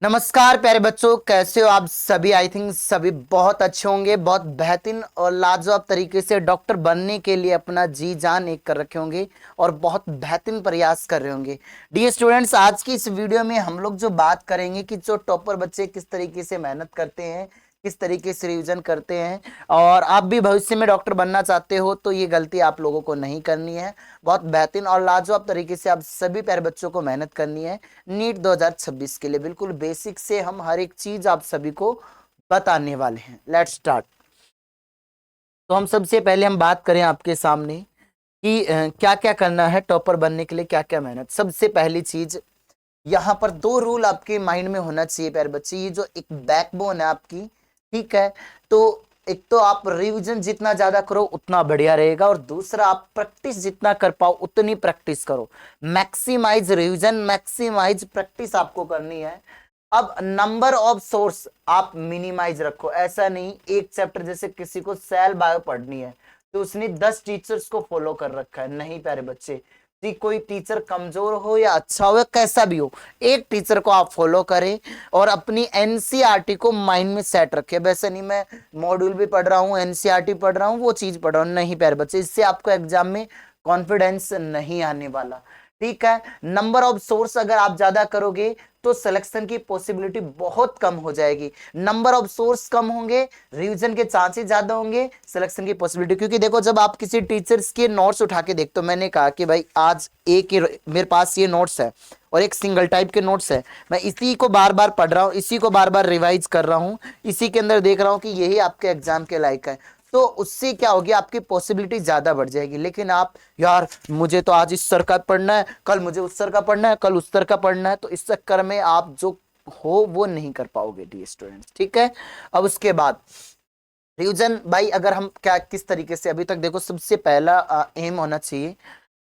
नमस्कार प्यारे बच्चों, कैसे हो आप सभी। आई थिंक सभी बहुत अच्छे होंगे, बहुत बेहतरीन और लाजवाब तरीके से डॉक्टर बनने के लिए अपना जी जान एक कर रखे होंगे और बहुत बेहतरीन प्रयास कर रहे होंगे। डियर स्टूडेंट्स, आज की इस वीडियो में हम लोग जो बात करेंगे कि जो टॉपर बच्चे किस तरीके से मेहनत करते हैं, किस तरीके से रिवीजन करते हैं, और आप भी भविष्य में डॉक्टर बनना चाहते हो तो ये गलती आप लोगों को नहीं करनी है। बहुत बेहतरीन और लाजवाब तरीके से आप सभी प्यारे बच्चों को मेहनत करनी है नीट 2026 के लिए। बिल्कुल बेसिक से हम हर एक चीज आप सभी को बताने वाले हैं। Let's start. तो हम सबसे पहले हम बात करें आपके सामने कि क्या क्या करना है टॉपर बनने के लिए, क्या क्या मेहनत। सबसे पहली चीज, यहाँ पर दो रूल आपके माइंड में होना चाहिए प्यारे बच्चे। ये जो एक बैकबोन है आपकी, ठीक है, तो एक तो आप रिवीजन जितना ज्यादा करो उतना बढ़िया रहेगा, और दूसरा आप प्रैक्टिस जितना कर पाओ उतनी प्रैक्टिस करो। मैक्सिमाइज रिवीजन, मैक्सिमाइज प्रैक्टिस आपको करनी है। अब नंबर ऑफ सोर्स आप मिनिमाइज रखो। ऐसा नहीं एक चैप्टर, जैसे किसी को सेल बायो पढ़नी है तो उसने 10 टीचर्स को फॉलो कर रखा है। नहीं प्यारे बच्चे, कि कोई टीचर कमजोर हो या अच्छा हो या कैसा भी हो, एक टीचर को आप फॉलो करें और अपनी एनसीईआरटी को माइंड में सेट रखें। वैसे नहीं मैं मॉड्यूल भी पढ़ रहा हूँ, एनसीईआरटी पढ़ रहा हूँ, वो चीज पढ़ रहा हूँ, नहीं प्यारे बच्चे, इससे आपको एग्जाम में कॉन्फिडेंस नहीं आने वाला। ठीक है, नंबर ऑफ सोर्स अगर आप ज्यादा करोगे तो सिलेक्शन की पॉसिबिलिटी बहुत कम हो जाएगी। नंबर ऑफ सोर्स कम होंगे, रिवीजन के चांसेस ज्यादा होंगे, सिलेक्शन की पॉसिबिलिटी। क्योंकि देखो, जब आप किसी टीचर्स के नोट्स उठा के देखते हो, मैंने कहा कि भाई आज एक ही मेरे पास ये नोट्स है और एक सिंगल टाइप के नोट्स है, मैं इसी को बार बार पढ़ रहा हूँ, इसी को बार बार रिवाइज कर रहा हूँ, इसी के अंदर देख रहा हूँ कि यही आपके एग्जाम के लायक है, तो उससे क्या होगी, आपकी पॉसिबिलिटी ज्यादा बढ़ जाएगी। लेकिन आप, यार मुझे तो आज इस सर का पढ़ना है, कल मुझे उस सर का पढ़ना है, कल उस सर का पढ़ना है, तो इस चक्कर में आप जो हो वो नहीं कर पाओगे डी स्टूडेंट्स। ठीक है, अब उसके बाद रिवीजन भाई, अगर हम क्या किस तरीके से, अभी तक देखो सबसे पहला एम होना चाहिए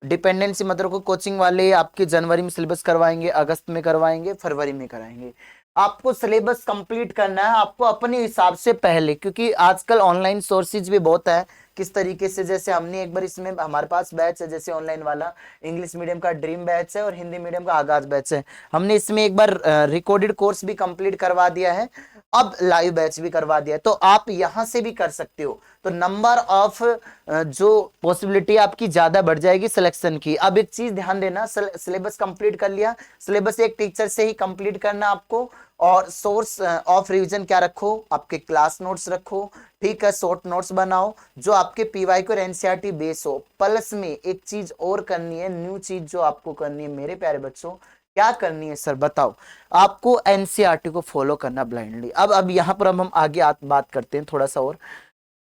डिपेंडेंसी। मतलब को कोचिंग वाले आपके जनवरी में सिलेबस करवाएंगे, अगस्त में करवाएंगे, फरवरी में कराएंगे। आपको सिलेबस कंप्लीट करना है आपको अपने हिसाब से पहले, क्योंकि आजकल ऑनलाइन सोर्सेज भी बहुत है। किस तरीके से, जैसे हमने एक बार इसमें हमारे पास बैच है, जैसे ऑनलाइन वाला इंग्लिश मीडियम का ड्रीम बैच है और हिंदी मीडियम का आगाज बैच है। हमने इसमें एक बार रिकॉर्डेड कोर्स भी कंप्लीट करवा दिया है, अब लाइव बैच भी करवा दिया है, तो आप यहां से भी कर सकते हो। तो नंबर ऑफ जो पॉसिबिलिटी आपकी ज्यादा बढ़ जाएगी सिलेक्शन की। अब एक चीज ध्यान देना, सिलेबस कंप्लीट कर लिया, सिलेबस एक टीचर से ही कंप्लीट करना आपको। और सोर्स ऑफ रिवीजन क्या रखो, आपके क्लास नोट्स रखो, ठीक है, शॉर्ट नोट्स बनाओ जो आपके पीवाई को एनसीईआरटी बेस हो। प्लस में एक चीज और करनी है, न्यू चीज जो आपको करनी है मेरे प्यारे बच्चों, क्या करनी है सर बताओ। आपको एनसीईआरटी को फॉलो करना ब्लाइंडली। अब यहां पर हम आगे बात करते हैं थोड़ा सा और।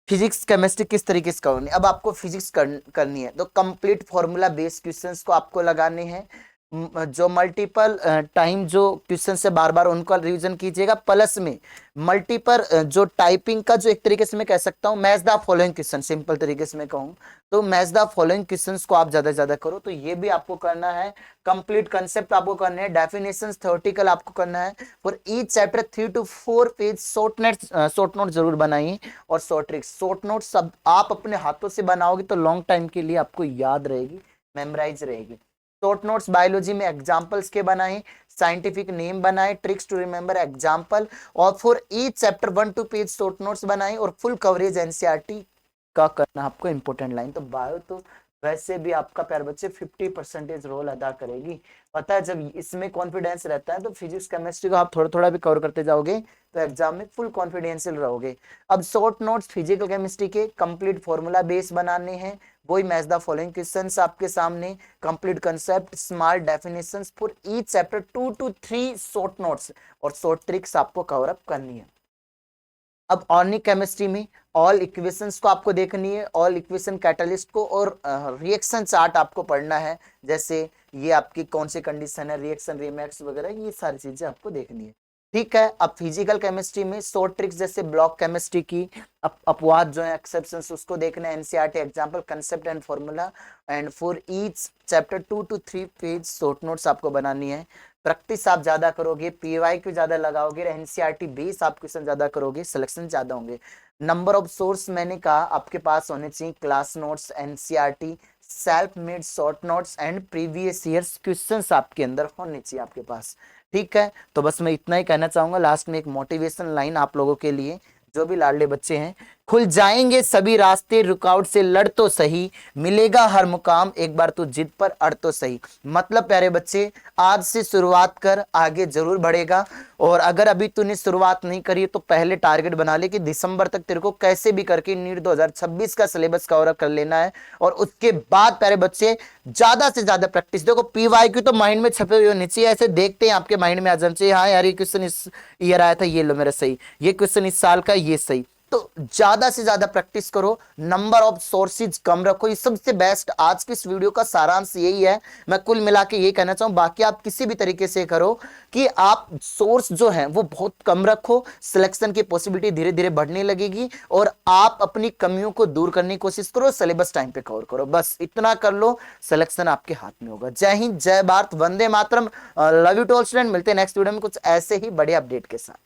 फिजिक्स केमिस्ट्री किस तरीके से करनी, अब आपको फिजिक्स करनी है तो कंप्लीट फॉर्मूला बेस्ड क्वेश्चंस को आपको लगाने हैं। जो मल्टीपल टाइम जो क्वेश्चन से बार बार उनका रिवीजन कीजिएगा। प्लस में मल्टीपल जो टाइपिंग का, जो एक तरीके से मैं कह सकता हूँ match the following question, simple तरीके से मैं कहूँ तो मैच द फॉलोइंग क्वेश्चंस को आप ज्यादा से ज्यादा करो, तो ये भी आपको करना है। कंप्लीट कंसेप्ट आपको करने हैं, डेफिनेशंस थ्योरेटिकल आपको करना है। For each chapter 3 to 4 page short note जरूर बनाइए, और शॉर्ट ट्रिक्स शॉर्ट नोट सब आप अपने हाथों से बनाओगे तो लॉन्ग टाइम के लिए आपको याद रहेगी, मेमोराइज रहेगी। शॉर्ट नोट्स बायोलॉजी में एग्जांपल्स के बनाएं, साइंटिफिक नेम बनाएं, ट्रिक्स टू रिमेंबर एग्जांपल, और for each chapter 1-2 page short notes बनाएं, और फुल कवरेज एनसीईआरटी का करना आपको इंपॉर्टेंट लाइन। तो बायो तो वैसे भी आपका प्यारे बच्चे 50% रोल अदा करेगी। पता है, जब इसमें कॉन्फिडेंस रहता है तो फिजिक्स केमिस्ट्री को आप थोड़ा थोड़ा भी कवर करते जाओगे तो एग्जाम में फुल कॉन्फिडेंशियल रहोगे। अब शॉर्ट नोट्स फिजिकल केमिस्ट्री के कंप्लीट फॉर्मूला बेस बनाने हैं, वही मैच द फॉलोइंग क्वेश्चंस आपके सामने, complete concept, small definitions for each chapter 2 to 3 short notes, और शॉर्ट ट्रिक्स आपको कवर अप करनी है। अब ऑर्गेनिक केमिस्ट्री में ऑल इक्वेशंस को आपको देखनी है, ऑल इक्वेशन कैटलिस्ट को, और रिएक्शन चार्ट आपको पढ़ना है। जैसे ये आपकी कौन सी कंडीशन है, रिएक्शन रिएक्ट्स वगैरह, ये सारी चीजें आपको देखनी है। ठीक है, अब फिजिकल केमिस्ट्री में शॉर्ट ट्रिक्स जैसे ब्लॉक केमिस्ट्री की अपवाद जो है, एक्सेप्शंस, उसको देखना है। NCERT example, concept and formula, and for each chapter 2 to 3 page short notes आपको बनानी है। प्रैक्टिस आप ज्यादा करोगे, पीवाई क्यू ज्यादा लगाओगे, एनसीईआरटी बेस आप क्वेश्चन ज्यादा करोगे, सिलेक्शन ज्यादा होंगे। नंबर ऑफ सोर्स मैंने कहा आपके पास होने चाहिए, class notes, NCERT, self made short notes and previous years questions आपके अंदर होने चाहिए आपके पास। ठीक है, तो बस मैं इतना ही कहना चाहूंगा। लास्ट में एक मोटिवेशन लाइन आप लोगों के लिए, जो भी लाडले बच्चे हैं। खुल जाएंगे सभी रास्ते, रुकावट से लड़ तो सही, मिलेगा हर मुकाम, एक बार तू जिद पर अड़ तो सही। मतलब प्यारे बच्चे, आज से शुरुआत कर, आगे जरूर बढ़ेगा। और अगर अभी तूने शुरुआत नहीं करी है तो पहले टारगेट बना ले कि दिसंबर तक तेरे को कैसे भी करके नीट 2026 का सिलेबस कवर अप कर लेना है। और उसके बाद प्यारे बच्चे ज्यादा से ज्यादा प्रैक्टिस, देखो पीवाईक्यू तो माइंड में छपे हुए होने चाहिए, ऐसे देखते हैं आपके माइंड में आ जाना चाहिए, हाँ यार ये क्वेश्चन इस ईयर आया था, ये लो मेरा सही, ये क्वेश्चन इस साल का, ये सही। तो ज्यादा से ज्यादा प्रैक्टिस करो, नंबर ऑफ सोर्सेज कम रखो, ये सबसे बेस्ट। आज की इस वीडियो का सारांश यही है, मैं कुल मिला के ये कहना चाहूं। बाकी आप किसी भी तरीके से करो कि आप सोर्स जो है वो बहुत कम रखो, सिलेक्शन की पॉसिबिलिटी धीरे धीरे बढ़ने लगेगी, और आप अपनी कमियों को दूर करने की कोशिश करो, सिलेबस टाइम पे कवर करो। बस इतना कर लो, सिलेक्शन आपके हाथ में होगा। जय हिंद, जय भारत, वंदे मातरम, love you to all student. मिलते हैं नेक्स्ट वीडियो में कुछ ऐसे ही बड़े अपडेट के साथ।